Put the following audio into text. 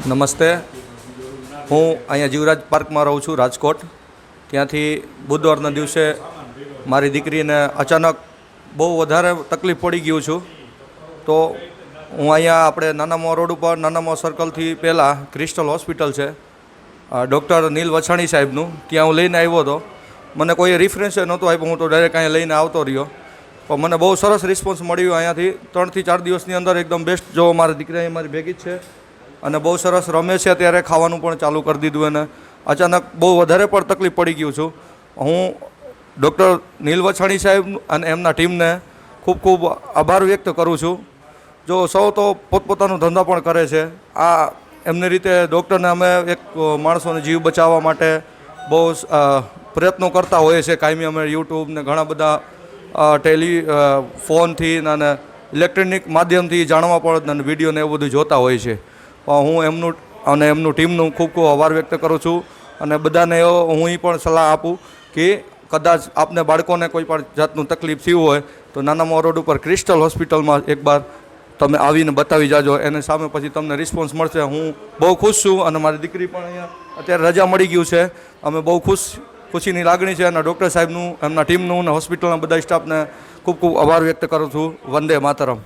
નમસ્તે. હું અહીંયા જીવરાજ પાર્કમાં રહું છું, રાજકોટ. ત્યાંથી બુધવારના દિવસે મારી દીકરીને અચાનક બહુ વધારે તકલીફ પડી ગયું છું. તો હું અહીંયા આપણે નાનામો રોડ ઉપર નાનામો સર્કલથી પહેલાં ક્રિસ્ટલ હોસ્પિટલ છે, ડૉક્ટર નીલ વછાણી સાહેબનું, ત્યાં હું લઈને આવ્યો હતો. મને કોઈ રિફરન્સે નહોતું આપ્યું, હું તો ડાયરેક્ટ અહીંયા લઈને આવતો રહ્યો. પણ મને બહુ સરસ રિસ્પોન્સ મળ્યો અહીંયાથી. 3 થી 4 દિવસની અંદર એકદમ બેસ્ટ. જો મારી દીકરી અહીં મારી ભેગી જ છે અને બહુ સરસ રમે છે. ત્યારે ખાવાનું પણ ચાલુ કરી દીધું એને. અચાનક બહુ વધારે પણ તકલીફ પડી ગયું છું. હું ડૉક્ટર નીલ વછાણી સાહેબ અને એમના ટીમને ખૂબ ખૂબ આભાર વ્યક્ત કરું છું. જો સૌ તો પોતપોતાનો ધંધા પણ કરે છે, આ એમની રીતે ડૉક્ટરને અમે એક માણસોને જીવ બચાવવા માટે બહુ પ્રયત્નો કરતા હોઈએ છીએ કાયમી. અમે યુટ્યુબ ને ઘણા બધા ફોનથી અને ઇલેક્ટ્રોનિક માધ્યમથી જાણવા પણ અને વિડીયોને એવું બધું જોતા હોય છે. હું એમનું અને એમનું ટીમનું ખૂબ ખૂબ આભાર વ્યક્ત કરું છું. અને બધાને હું પણ સલાહ આપું કે કદાચ આપને બાળકોને કોઈ પણ જાતનું તકલીફ થયું હોય તો નાનામા રોડ ઉપર ક્રિસ્ટલ હોસ્પિટલમાં એકવાર તમે આવીને બતાવી જાજો. એને સામે પછી તમને રિસ્પોન્સ મળશે. હું બહુ ખુશ છું અને મારી દીકરી પણ અહીંયા અત્યારે રજા મળી ગયું છે. અમે બહુ ખુશીની લાગણી છે. અને ડૉક્ટર સાહેબનું, એમના ટીમનું અને હોસ્પિટલના બધા સ્ટાફને ખૂબ ખૂબ આભાર વ્યક્ત કરું છું. વંદે માતરમ.